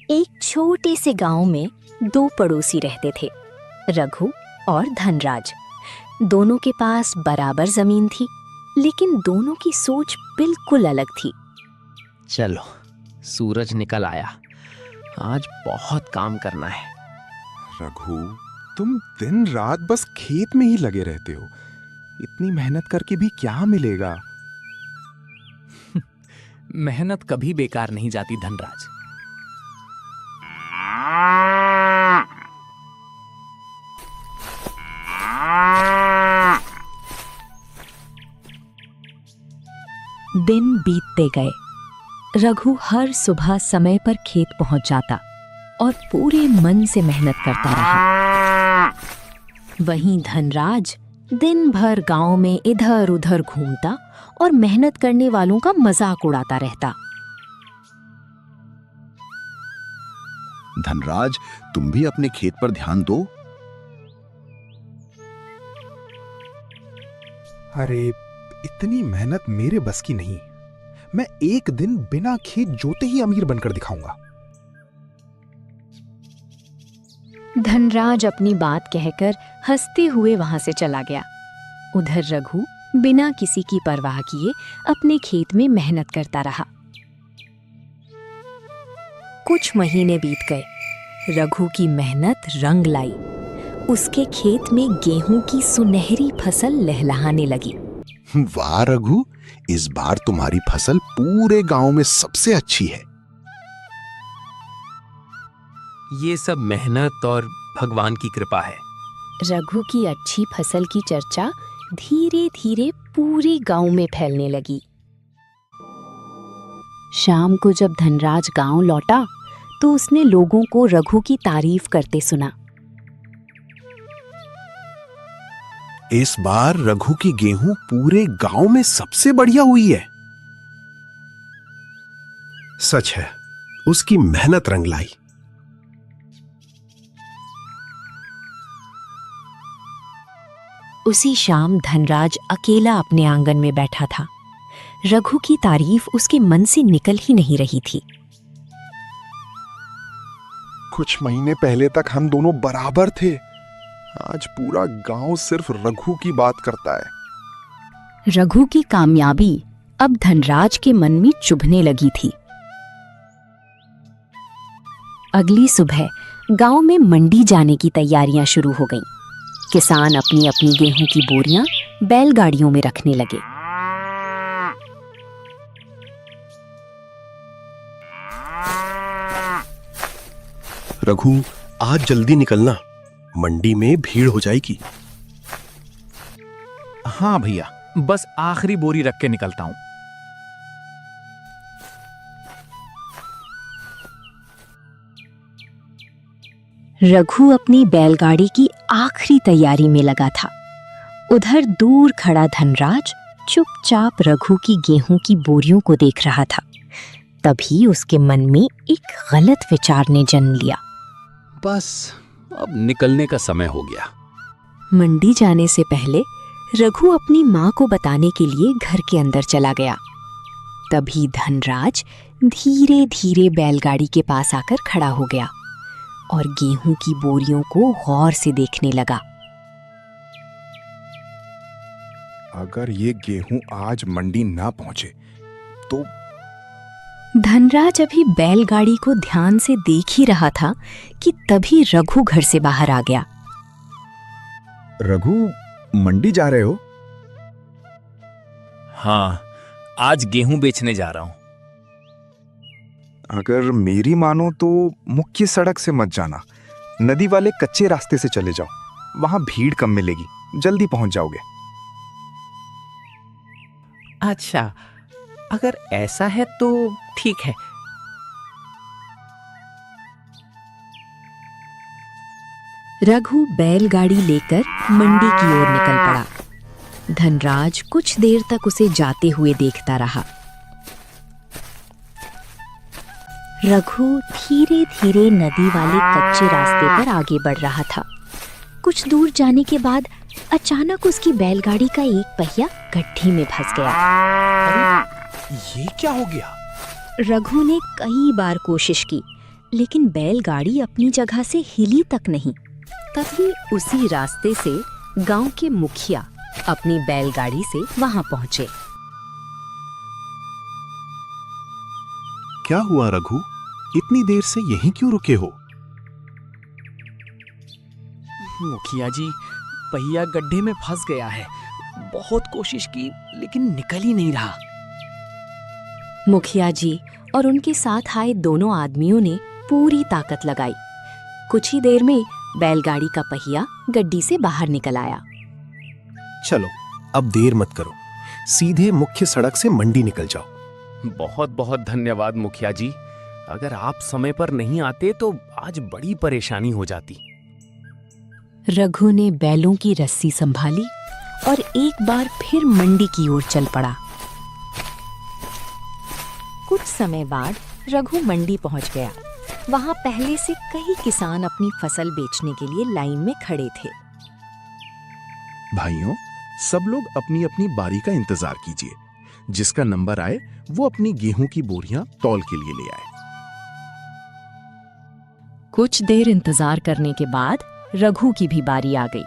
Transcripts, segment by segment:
एक छोटे से गांव में दो पड़ोसी रहते थे, रघु और धनराज। दोनों के पास बराबर जमीन थी, लेकिन दोनों की सोच बिल्कुल अलग थी। चलो, सूरज निकल आया। आज बहुत काम करना है। रघु, तुम दिन रात बस खेत में ही लगे रहते हो। इतनी मेहनत करके भी क्या मिलेगा? मेहनत कभी बेकार नहीं जाती धनराज। दिन बीतते गए। रघु हर सुबह समय पर खेत पहुंच जाता और पूरे मन से मेहनत करता रहा। वहीं धनराज दिन भर गांव में इधर उधर घूमता और मेहनत करने वालों का मजाक उड़ाता रहता। धनराज, तुम भी अपने खेत पर ध्यान दो। अरे, इतनी मेहनत मेरे बस की नहीं। मैं एक दिन बिना खेत जोते ही अमीर बनकर दिखाऊंगा। धनराज अपनी बात कहकर हंसते हुए वहां से चला गया। उधर रघु बिना किसी की परवाह किए अपने खेत में मेहनत करता रहा। कुछ महीने बीत गए। रघु की मेहनत रंग लाई। उसके खेत में गेहूं की सुनहरी फसल लहलहाने लगी। वाह रघु, इस बार तुम्हारी फसल पूरे गांव में सबसे अच्छी है। ये सब मेहनत और भगवान की कृपा है। रघु की अच्छी फसल की चर्चा धीरे धीरे पूरे गांव में फैलने लगी। शाम को जब धनराज गांव लौटा तो उसने लोगों को रघु की तारीफ करते सुना। इस बार रघु की गेहूं पूरे गांव में सबसे बढ़िया हुई है। सच है, उसकी मेहनत रंग लाई। उसी शाम धनराज अकेला अपने आंगन में बैठा था। रघु की तारीफ उसके मन से निकल ही नहीं रही थी। कुछ महीने पहले तक हम दोनों बराबर थे। आज पूरा गांव सिर्फ रघु की बात करता है। रघु की कामयाबी अब धनराज के मन में चुभने लगी थी। अगली सुबह गांव में मंडी जाने की तैयारियां शुरू हो गईं। किसान अपनी अपनी गेहूं की बोरियां बैलगाड़ियों में रखने लगे। रघु, आज जल्दी निकलना, मंडी में भीड़ हो जाएगी। हाँ भैया, बस आखिरी बोरी रख के निकलता हूं। रघु अपनी बैलगाड़ी की आखिरी तैयारी में लगा था। उधर दूर खड़ा धनराज चुपचाप रघु की गेहूं की बोरियों को देख रहा था। तभी उसके मन में एक गलत विचार ने जन्म लिया। बस अब निकलने का समय हो गया। मंडी जाने से पहले रघु अपनी माँ को बताने के लिए घर के अंदर चला गया। तभी धनराज धीरे धीरे बैलगाड़ी के पास आकर खड़ा हो गया और गेहूं की बोरियों को गौर से देखने लगा। अगर ये गेहूं आज मंडी ना पहुंचे तो धनराज अभी बैलगाड़ी को ध्यान से देख ही रहा था कि तभी रघु घर से बाहर आ गया। रघु, मंडी जा रहे हो? हाँ, आज गेहूं बेचने जा रहा हूं। अगर मेरी मानो तो मुख्य सड़क से मत जाना। नदी वाले कच्चे रास्ते से चले जाओ। वहां भीड़ कम मिलेगी, जल्दी पहुंच जाओगे। अच्छा, अगर ऐसा है तो ठीक है। रघु बैलगाड़ी लेकर मंडी की ओर निकल पड़ा। धनराज कुछ देर तक उसे जाते हुए देखता रहा। रघु धीरे धीरे नदी वाले कच्चे रास्ते पर आगे बढ़ रहा था। कुछ दूर जाने के बाद अचानक उसकी बैलगाड़ी का एक पहिया गड्ढे में फंस गया। ये क्या हो गया? रघु ने कई बार कोशिश की, लेकिन बैलगाड़ी अपनी जगह से हिली तक नहीं। तभी उसी रास्ते से गांव के मुखिया अपनी बैलगाड़ी से वहां पहुंचे। क्या हुआ रघु? इतनी देर से यहीं क्यों रुके हो? मुखिया जी, पहिया गड्ढे में फंस गया है। बहुत कोशिश की लेकिन निकल ही नहीं रहा। मुखिया जी और उनके साथ आए दोनों आदमियों ने पूरी ताकत लगाई। कुछ ही देर में बैलगाड़ी का पहिया गड्डी से बाहर निकल आया। चलो अब देर मत करो, सीधे मुख्य सड़क से मंडी निकल जाओ। बहुत बहुत धन्यवाद मुखिया जी। अगर आप समय पर नहीं आते तो आज बड़ी परेशानी हो जाती। रघु ने बैलों की रस्सी संभाली और एक बार फिर मंडी की ओर चल पड़ा। कुछ समय बाद रघु मंडी पहुंच गया। वहां पहले से कई किसान अपनी फसल बेचने के लिए लाइन में खड़े थे। भाइयों, सब लोग अपनी अपनी बारी का इंतजार कीजिए। जिसका नंबर आए वो अपनी गेहूं की बोरियां तौल के लिए ले आए। कुछ देर इंतजार करने के बाद रघु की भी बारी आ गई।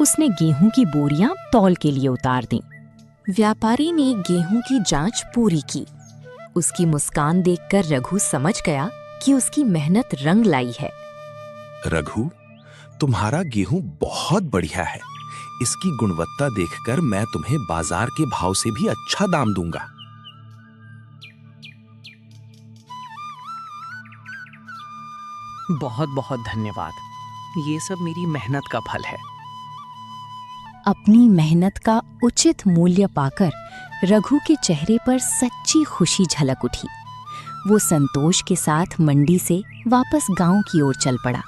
उसने गेहूं की बोरियां तौल के लिए उतार दी। व्यापारी ने गेहूं की जांच पूरी की। उसकी मुस्कान देखकर रघु समझ गया कि उसकी मेहनत रंग लाई है। रघु, तुम्हारा गेहूं बहुत बढ़िया है। इसकी गुणवत्ता देखकर मैं तुम्हें बाजार के भाव से भी अच्छा दाम दूंगा। बहुत बहुत धन्यवाद। ये सब मेरी मेहनत का फल है। अपनी मेहनत का उचित मूल्य पाकर रघु के चेहरे पर सच्ची खुशी झलक उठी। वो संतोष के साथ मंडी से वापस गांव की ओर चल पड़ा।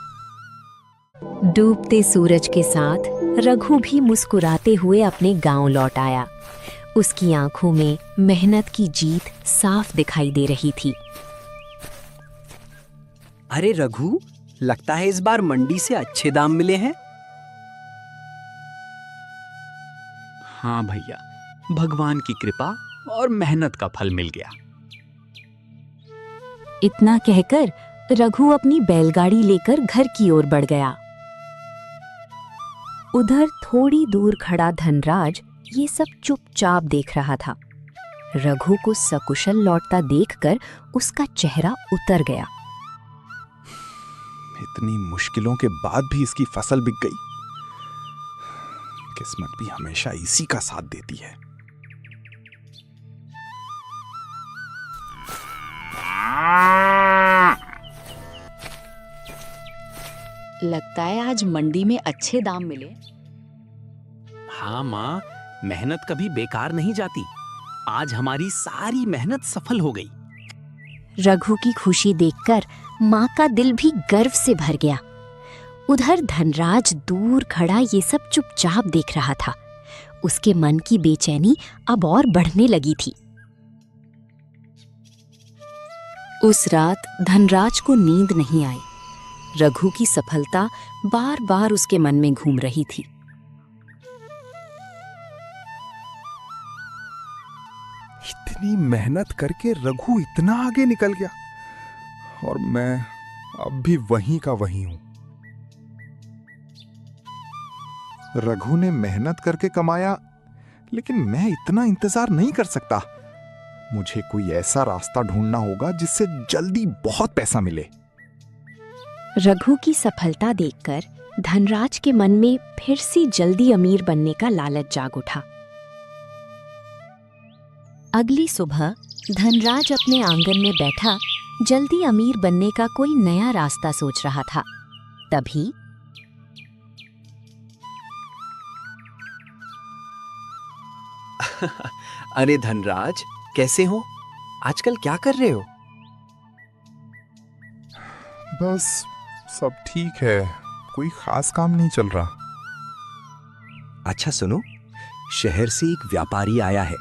डूबते सूरज के साथ रघु भी मुस्कुराते हुए अपने गांव लौट आया। उसकी आंखों में मेहनत की जीत साफ दिखाई दे रही थी। अरे रघु, लगता है इस बार मंडी से अच्छे दाम मिले हैं। हाँ भैया, भगवान की कृपा और मेहनत का फल मिल गया। इतना कहकर रघु अपनी बैलगाड़ी लेकर घर की ओर बढ़ गया। उधर थोड़ी दूर खड़ा धनराज ये सब चुपचाप देख रहा था। रघु को सकुशल लौटता देखकर उसका चेहरा उतर गया। इतनी मुश्किलों के बाद भी इसकी फसल बिक गई। किस्मत भी हमेशा इसी का साथ देती है। लगता है आज मंडी में अच्छे दाम मिले। हाँ माँ, मेहनत कभी बेकार नहीं जाती। आज हमारी सारी मेहनत सफल हो गई। रघु की खुशी देखकर माँ का दिल भी गर्व से भर गया। उधर धनराज दूर खड़ा ये सब चुपचाप देख रहा था। उसके मन की बेचैनी अब और बढ़ने लगी थी। उस रात धनराज को नींद नहीं आई। रघु की सफलता बार बार उसके मन में घूम रही थी। इतनी मेहनत करके रघु इतना आगे निकल गया और मैं अब भी वहीं का वहीं हूं। रघु ने मेहनत करके कमाया, लेकिन मैं इतना इंतजार नहीं कर सकता। मुझे कोई ऐसा रास्ता ढूंढना होगा जिससे जल्दी बहुत पैसा मिले। रघु की सफलता देखकर धनराज के मन में फिर से जल्दी अमीर बनने का लालच जाग उठा। अगली सुबह धनराज अपने आंगन में बैठा जल्दी अमीर बनने का कोई नया रास्ता सोच रहा था। तभी अरे धनराज, कैसे हो? आजकल क्या कर रहे हो? बस सब ठीक है, कोई खास काम नहीं चल रहा। अच्छा सुनो, शहर से एक व्यापारी आया है।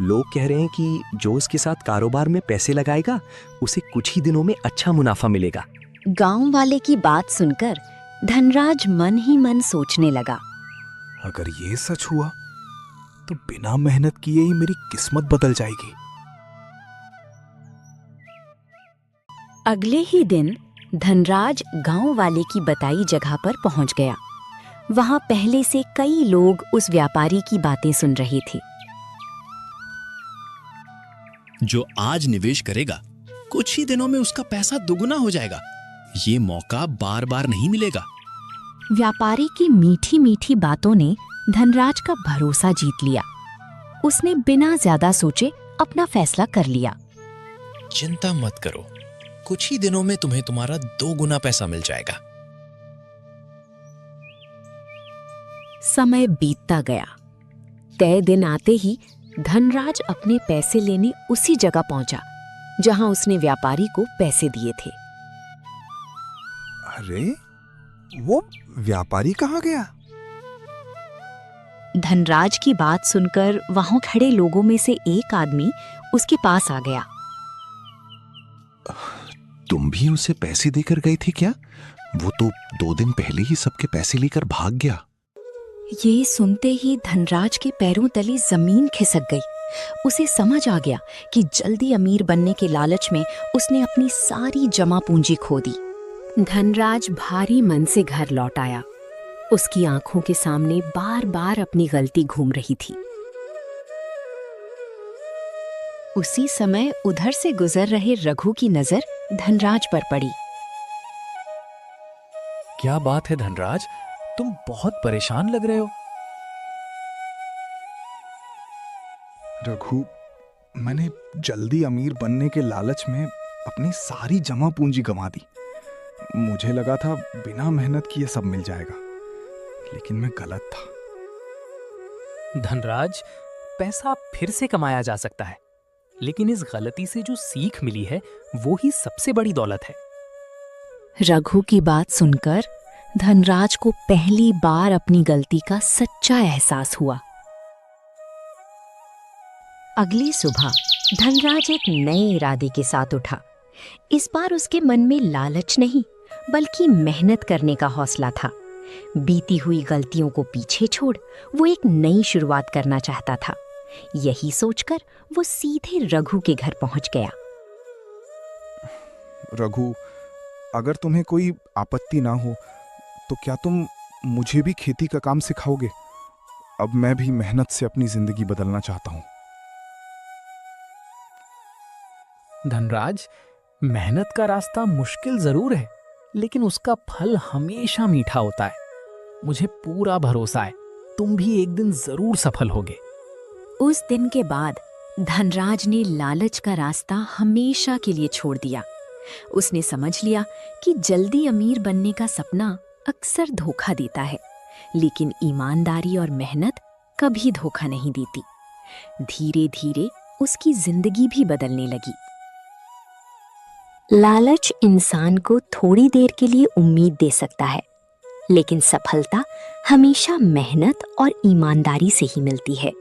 लोग कह रहे हैं कि जो उसके साथ कारोबार में पैसे लगाएगा उसे कुछ ही दिनों में अच्छा मुनाफा मिलेगा। गांव वाले की बात सुनकर धनराज मन ही मन सोचने लगा। अगर ये सच हुआ तो बिना मेहनत किए ही मेरी किस्मत बदल जाएगी। अगले ही दिन धनराज गांव वाले की बताई जगह पर पहुंच गया। वहां पहले से कई लोग उस व्यापारी की बातें सुन रहे थे। जो आज निवेश करेगा, कुछ ही दिनों में उसका पैसा दुगुना हो जाएगा। ये मौका बार बार नहीं मिलेगा। व्यापारी की मीठी मीठी बातों ने धनराज का भरोसा जीत लिया। उसने बिना ज्यादा सोचे अपना फैसला कर लिया। चिंता मत करो, कुछ ही दिनों में तुम्हें तुम्हारा 2 गुना पैसा मिल जाएगा। समय बीतता गया। तय दिन आते ही धनराज अपने पैसे लेने उसी जगह पहुंचा जहां उसने व्यापारी को पैसे दिए थे। अरे, वो व्यापारी कहाँ गया? धनराज की बात सुनकर वहां खड़े लोगों में से एक आदमी उसके पास आ गया। तुम भी उसे पैसे देकर गई थी क्या? वो तो 2 दिन पहले ही सबके पैसे लेकर भाग गया। ये सुनते ही धनराज के पैरों तले जमीन खिसक गई। उसे समझ आ गया कि जल्दी अमीर बनने के लालच में उसने अपनी सारी जमा पूंजी खो दी। धनराज भारी मन से घर लौट आया। उसकी आंखों के सामने बार बार अपनी गलती घूम रही थी। उसी समय उधर से गुजर रहे रघु की नजर धनराज पर पड़ी। क्या बात है धनराज, तुम बहुत परेशान लग रहे हो। रघु, मैंने जल्दी अमीर बनने के लालच में अपनी सारी जमा पूंजी गंवा दी। मुझे लगा था बिना मेहनत किए सब मिल जाएगा, लेकिन मैं गलत था। धनराज, पैसा फिर से कमाया जा सकता है, लेकिन इस गलती से जो सीख मिली है वो ही सबसे बड़ी दौलत है। रघु की बात सुनकर धनराज को पहली बार अपनी गलती का सच्चा एहसास हुआ। अगली सुबह धनराज एक नए इरादे के साथ उठा। इस बार उसके मन में लालच नहीं, बल्कि मेहनत करने का हौसला था। बीती हुई गलतियों को पीछे छोड़ वो एक नई शुरुआत करना चाहता था। यही सोचकर वो सीधे रघु के घर पहुंच गया। रघु, अगर तुम्हें कोई आपत्ति ना हो तो क्या तुम मुझे भी खेती का काम सिखाओगे? अब मैं भी मेहनत से अपनी जिंदगी बदलना चाहता हूं। धनराज, मेहनत का रास्ता मुश्किल जरूर है, लेकिन उसका फल हमेशा मीठा होता है। मुझे पूरा भरोसा है, तुम भी एक दिन जरूर सफल होगे। उस दिन के बाद धनराज ने लालच का रास्ता हमेशा के लिए छोड़ दिया। उसने समझ लिया कि जल्दी अमीर बनने का सपना अक्सर धोखा देता है, लेकिन ईमानदारी और मेहनत कभी धोखा नहीं देती। धीरे धीरे उसकी जिंदगी भी बदलने लगी। लालच इंसान को थोड़ी देर के लिए उम्मीद दे सकता है, लेकिन सफलता हमेशा मेहनत और ईमानदारी से ही मिलती है।